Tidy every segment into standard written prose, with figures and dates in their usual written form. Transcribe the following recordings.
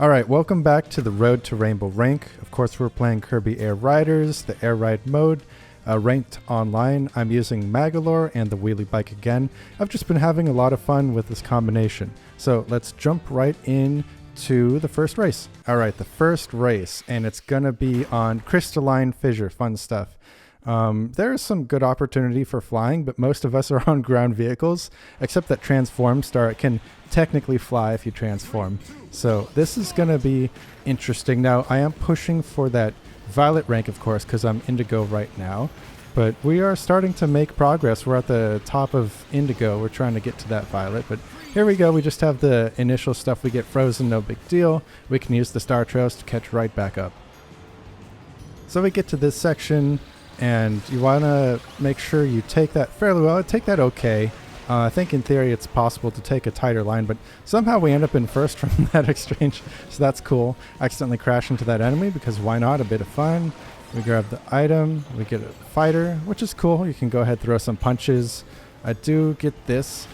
Alright, welcome back to the Road to Rainbow rank. Of course, we're playing Kirby Air Riders, the Air Ride mode, ranked online. I'm using Magolor and the Wheelie Bike again. I've just been having a lot of fun with this combination. So let's jump right in to the first race. Alright, the first race, and it's gonna be on Crystalline Fissure, fun stuff. There's some good opportunity for flying, but most of us are on ground vehicles, except that Transform Star can technically fly if you transform. So this is going to be interesting. Now, I am pushing for that Violet rank, of course, because I'm Indigo right now, but we are starting to make progress. We're at the top of Indigo. We're trying to get to that Violet, but here we go. We just have the initial stuff. We get frozen, no big deal. We can use the Star Trails to catch right back up. So we get to this section, and you want to make sure you take that fairly well. Take that okay. I think in theory it's possible to take a tighter line, but somehow we end up in first from that exchange, so that's cool. Accidentally crash into that enemy because why not? A bit of fun. We grab the item, we get a fighter, which is cool. You can go ahead, throw some punches. I do get this.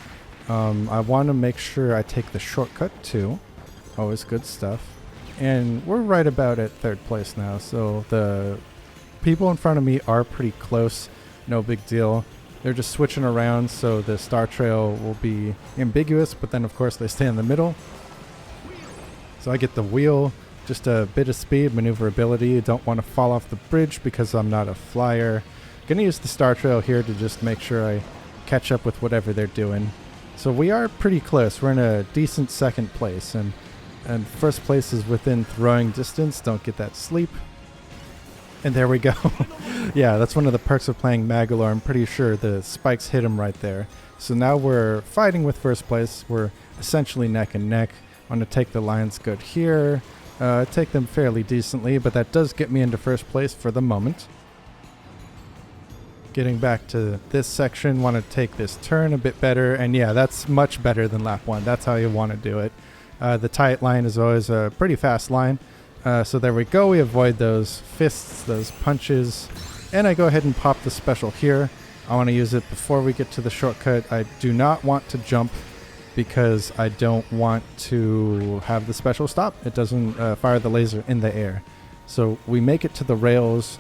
I want to make sure I take the shortcut too. Always good stuff. And we're right about at third place now, so the people in front of me are pretty close. No big deal. They're just switching around, so the Star Trail will be ambiguous, but then of course they stay in the middle. So I get the wheel, just a bit of speed, maneuverability. Don't want to fall off the bridge because I'm not a flyer. Gonna use the Star Trail here to just make sure I catch up with whatever they're doing. So we are pretty close. We're in a decent second place, and first place is within throwing distance. Don't get that sleep. And there we go. Yeah, that's one of the perks of playing Magolor. I'm pretty sure the spikes hit him right there. So now we're fighting with first place. We're essentially neck and neck. Want to take the Lions good here. Take them fairly decently, but that does get me into first place for the moment. Getting back to this section, want to take this turn a bit better. And yeah, that's much better than lap one. That's how you want to do it. The tight line is always a pretty fast line. So there we go. We avoid those fists, those punches, and I go ahead and pop the special here. I want to use it before we get to the shortcut. I do not want to jump because I don't want to have the special stop. It doesn't fire the laser in the air. So we make it to the rails,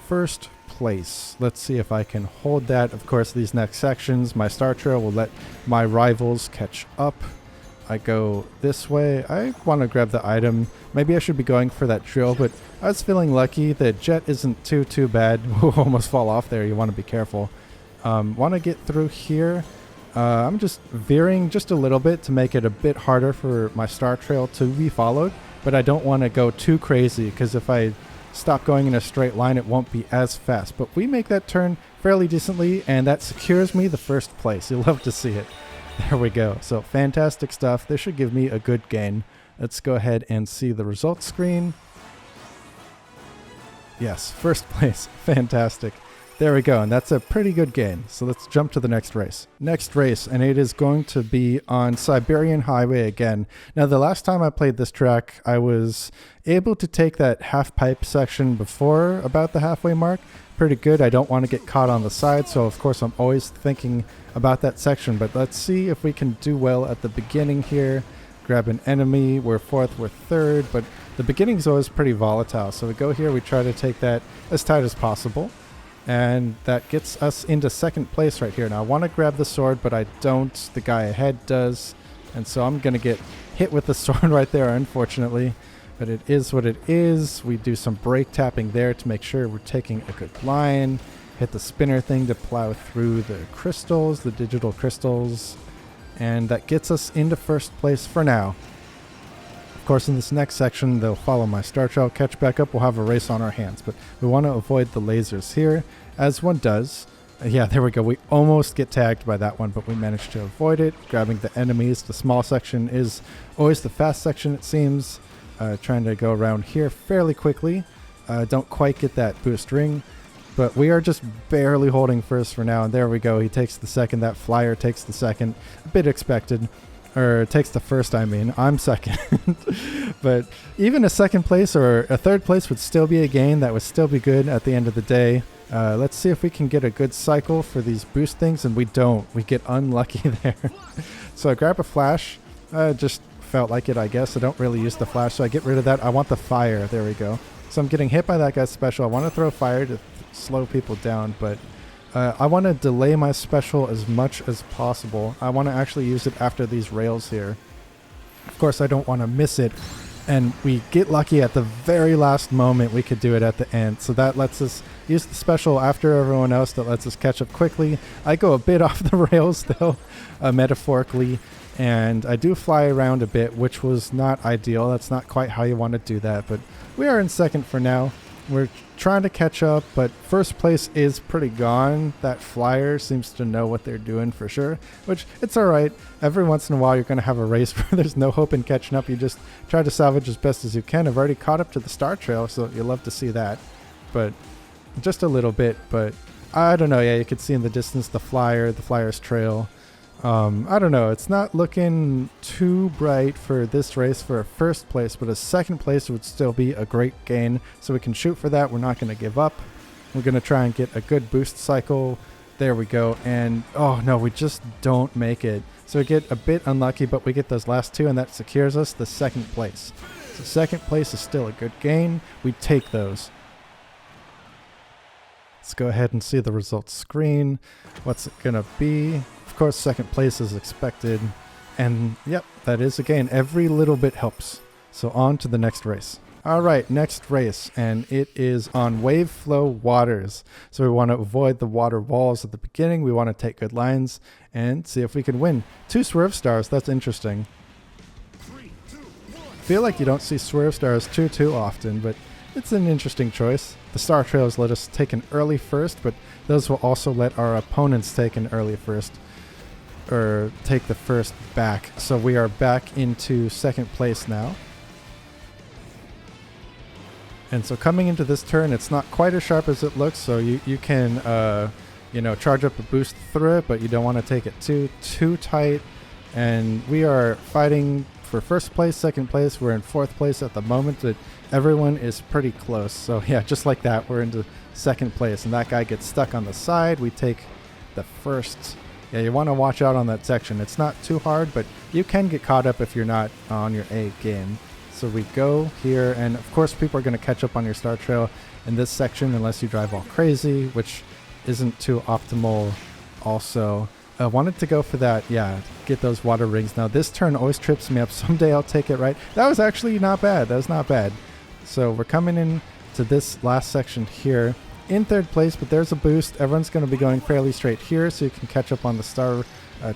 first place. Let's see if I can hold that. Of course, these next sections, my Star Trail will let my rivals catch up. I go this way. I want to grab the item. Maybe I should be going for that drill, but I was feeling lucky. The jet isn't too bad. We'll almost fall off there. You want to be careful. Want to get through here. I'm just veering just a little bit to make it a bit harder for my Star Trail to be followed, but I don't want to go too crazy because if I stop going in a straight line, it won't be as fast. But we make that turn fairly decently, and that secures me the first place. You'll love to see it. There we go. So fantastic stuff. This should give me a good gain. Let's go ahead and see the results screen. Yes, first place. Fantastic. There we go. And that's a pretty good gain. So let's jump to the next race. Next race, and it is going to be on Siberian Highway again. Now, the last time I played this track, I was able to take that half pipe section before about the halfway mark. Pretty good. I don't want to get caught on the side, so of course I'm always thinking about that section, but let's see if we can do well at the beginning here. Grab an enemy. We're fourth, we're third, but the beginning is always pretty volatile. So we go here, we try to take that as tight as possible, and that gets us into second place right here. Now I want to grab the sword, but I don't. The guy ahead does, and so I'm gonna get hit with the sword right there, unfortunately. But it is what it is. We do some brake tapping there to make sure we're taking a good line. Hit the spinner thing to plow through the crystals, the digital crystals. And that gets us into first place for now. Of course, in this next section, they'll follow my Star Trail, catch back up. We'll have a race on our hands. But we want to avoid the lasers here, as one does. Yeah, there we go. We almost get tagged by that one, but we managed to avoid it. Grabbing the enemies. The small section is always the fast section, it seems. Trying to go around here fairly quickly. Don't quite get that boost ring, but we are just barely holding first for now. And there we go. He takes the second. That flyer takes the second. A bit expected. Or takes the first, I mean. I'm second. But even a second place or a third place would still be a gain. That would still be good at the end of the day. Let's see if we can get a good cycle for these boost things. And we don't. We get unlucky there. So I grab a flash. Just felt like it, I guess. I don't really use the flash, so I get rid of that. I want the fire. There we go. So I'm getting hit by that guy's special. I want to throw fire to slow people down, but I want to delay my special as much as possible. I want to actually use it after these rails here. Of course, I don't want to miss it, and we get lucky at the very last moment. We could do it at the end, so that lets us use the special after everyone else. That lets us catch up quickly. I go a bit off the rails though, metaphorically, and I do fly around a bit, which was not ideal. That's not quite how you want to do that, but we are in second for now. We're trying to catch up, but first place is pretty gone. That flyer seems to know what they're doing for sure, which it's all right. Every once in a while, you're going to have a race where there's no hope in catching up. You just try to salvage as best as you can. I've already caught up to the star trail, so you'll love to see that, but just a little bit. But I don't know. Yeah, you could see in the distance the flyer's trail. I don't know. It's not looking too bright for this race for a first place, but a second place would still be a great gain. So we can shoot for that. We're not going to give up. We're going to try and get a good boost cycle. There we go. And oh no, we just don't make it. So we get a bit unlucky, but we get those last two, and that secures us the second place. So second place is still a good gain. We take those. Let's go ahead and see the results screen. What's it going to be? Of course, second place is expected, and yep, that is a gain. Every little bit helps. So on to the next race. All right, next race, and it is on wave flow waters. So we want to avoid the water walls at the beginning. We want to take good lines and see if we can win. 2 swerve stars, that's interesting. I feel like you don't see swerve stars too often, but it's an interesting choice. The star trails let us take an early first, but those will also let our opponents take an early first, or take the first back. So we are back into second place now. And so coming into this turn, it's not quite as sharp as it looks, so you can charge up a boost through it, but you don't want to take it too tight. And we are fighting for first place, second place. We're in fourth place at the moment, but everyone is pretty close. So yeah, just like that, we're into second place, and that guy gets stuck on the side. We take the first. Yeah, you want to watch out on that section. It's not too hard, but you can get caught up if you're not on your A game. So we go here, and of course people are going to catch up on your star trail in this section unless you drive all crazy, which isn't too optimal also. I wanted to go for that, yeah, get those water rings. Now this turn always trips me up. Someday I'll take it right. That was actually not bad. That was not bad. So we're coming in to this last section here. In third place, but there's a boost. Everyone's going to be going fairly straight here, so you can catch up on the star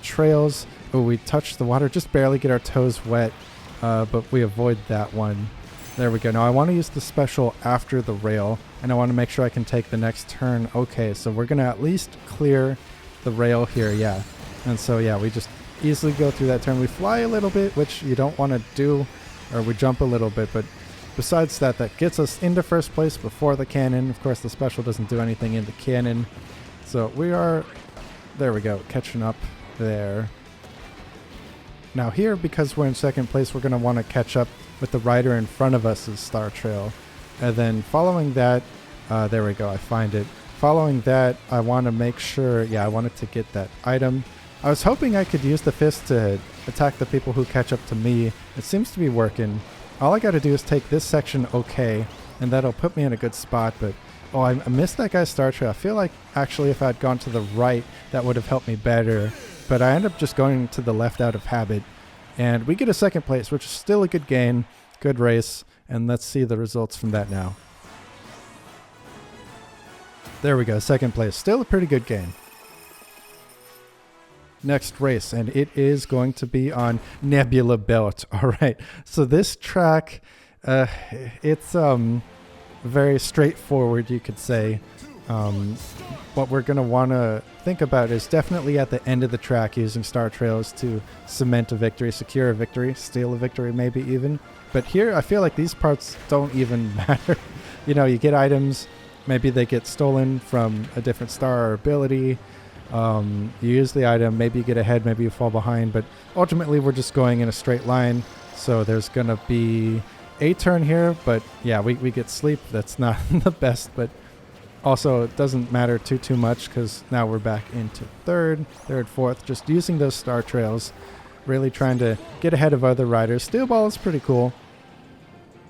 trails. Oh, we touch the water, just barely get our toes wet, but we avoid that one. There we go. Now I want to use the special after the rail, and I want to make sure I can take the next turn. Okay, so we're going to at least clear the rail here, yeah. And so yeah, we just easily go through that turn. We fly a little bit, which you don't want to do, or we jump a little bit, but besides that, that gets us into first place before the cannon. Of course, the special doesn't do anything in the cannon. So we are, there we go, catching up there. Now here, because we're in second place, we're going to want to catch up with the rider in front of us' star trail. And then following that, there we go, I find it. Following that, I want to make sure, yeah, I wanted to get that item. I was hoping I could use the fist to attack the people who catch up to me. It seems to be working. All I got to do is take this section okay, and that'll put me in a good spot, but oh, I missed that guy's star trail. I feel like actually if I'd gone to the right, that would have helped me better, but I end up just going to the left out of habit, and we get a second place, which is still a good gain, good race, and let's see the results from that now. There we go, second place, still a pretty good gain. Next race, and it is going to be on Nebula Belt. All right, so this track, it's very straightforward, you could say. What we're going to want to think about is definitely at the end of the track using star trails to cement a victory, secure a victory, steal a victory maybe even. But here I feel like these parts don't even matter. You know, you get items, maybe they get stolen from a different star or ability. You use the item, maybe you get ahead, maybe you fall behind, but ultimately we're just going in a straight line. So there's going to be a turn here, but yeah, we get sleep. That's not the best, but also it doesn't matter too much because now we're back into third, fourth, just using those star trails. really trying to get ahead of other riders. Steel ball is pretty cool.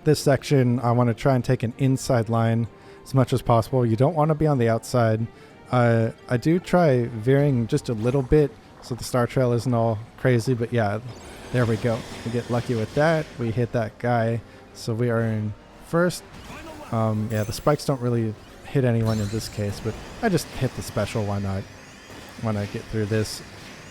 This section, I want to try and take an inside line as much as possible. You don't want to be on the outside. I do try veering just a little bit so the star trail isn't all crazy, but yeah, there we go. We get lucky with that. We hit that guy, so we are in first. Yeah, the spikes don't really hit anyone in this case, but I just hit the special. Why not? When I get through this,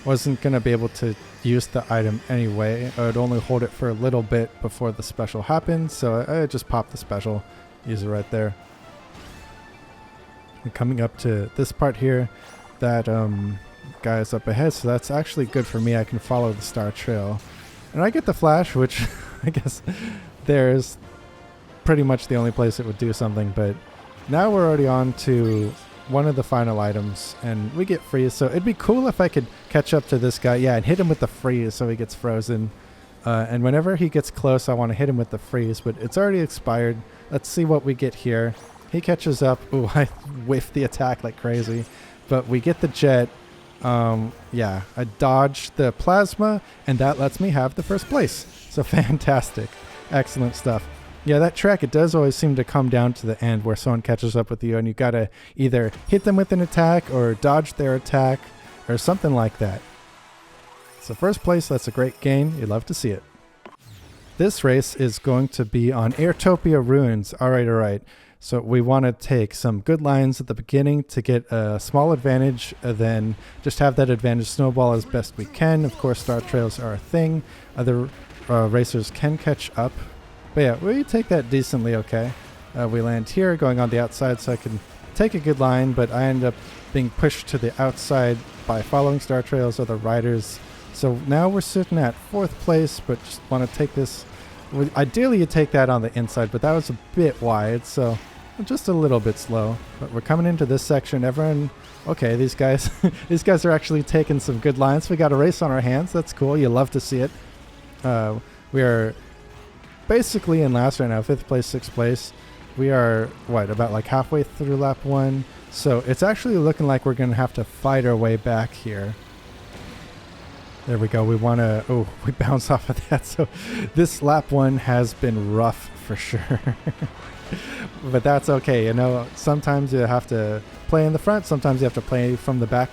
wasn't gonna be able to use the item anyway. I would only hold it for a little bit before the special happens, so I just popped the special, use it right there. And coming up to this part here, that guy is up ahead, so that's actually good for me. I can follow the star trail, and I get the flash, which I guess there's pretty much the only place it would do something. But now we're already on to one of the final items, and we get freeze. So it'd be cool if I could catch up to this guy, yeah, and hit him with the freeze so he gets frozen. And whenever he gets close, I want to hit him with the freeze, but it's already expired. Let's see what we get here. He catches up. Ooh, I whiffed the attack like crazy, but we get the jet. Yeah, I dodged the plasma, and that lets me have the first place. So fantastic. Excellent stuff. Yeah, that track, it does always seem to come down to the end where someone catches up with you, and you gotta either hit them with an attack or dodge their attack or something like that. So first place, that's a great gain. You'd love to see it. This race is going to be on Airtopia Ruins. All right. So we want to take some good lines at the beginning to get a small advantage, then just have that advantage snowball as best we can. Of course, star trails are a thing. Other racers can catch up. But yeah, we take that decently okay. We land here, going on the outside, so I can take a good line, but I end up being pushed to the outside by following star trails or the riders. So now we're sitting at fourth place, but just want to take this. Ideally, you take that on the inside, but that was a bit wide, so just a little bit slow. But we're coming into this section. Everyone, okay, these guys, these guys are actually taking some good lines. We got a race on our hands. That's cool. You love to see it. We are basically in last right now, 5th place, 6th place. We are, about like halfway through lap 1. So it's actually looking like we're going to have to fight our way back here. There we go. We want to, we bounce off of that. So this lap 1 has been rough for sure. But that's okay. You know, sometimes you have to play in the front. Sometimes you have to play from the back.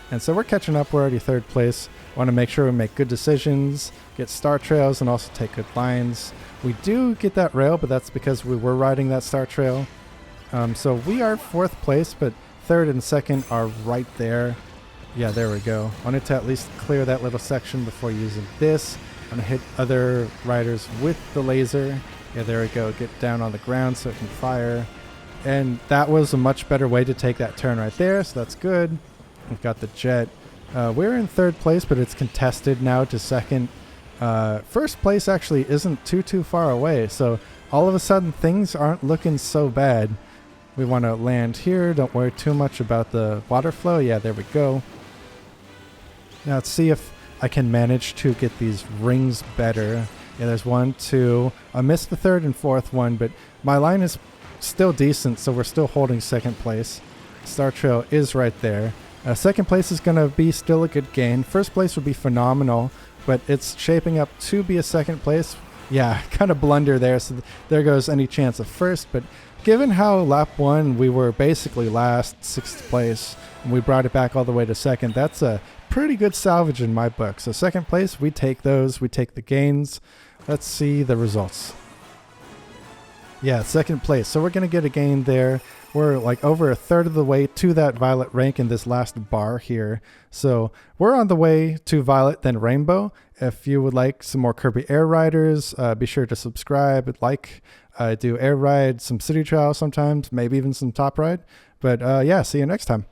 And so we're catching up. We're already 3rd place. Want to make sure we make good decisions, get star trails, and also take good lines. We do get that rail, but that's because we were riding that star trail. So we are 4th place, but 3rd and 2nd are right there. Yeah, there we go. Wanted to at least clear that little section before using this. I'm going to hit other riders with the laser. Yeah, there we go. Get down on the ground so it can fire. And that was a much better way to take that turn right there, so that's good. We've got the jet. We're in 3rd place, but it's contested now to 2nd. 1st place actually isn't too far away, so all of a sudden things aren't looking so bad. We want to land here. Don't worry too much about the water flow. Yeah, there we go. Now let's see if I can manage to get these rings better. Yeah, there's 1, 2. I missed the 3rd and 4th one, but my line is still decent, so we're still holding 2nd place. Star Trail is right there. 2nd place is going to be still a good gain. 1st place would be phenomenal, but it's shaping up to be a 2nd place. Yeah, kind of blunder there, so there goes any chance of 1st, but given how lap 1 we were basically last, 6th place, and we brought it back all the way to 2nd, that's a pretty good salvage in my book. So 2nd place, we take those, we take the gains. Let's see the results. Yeah, 2nd place. So we're going to get a gain there. We're like over a 1/3 of the way to that violet rank in this last bar here. So we're on the way to violet, then rainbow. If you would like some more Kirby Air Riders, be sure to subscribe, like. I do air ride, some city trials sometimes, maybe even some top ride. But yeah, see you next time.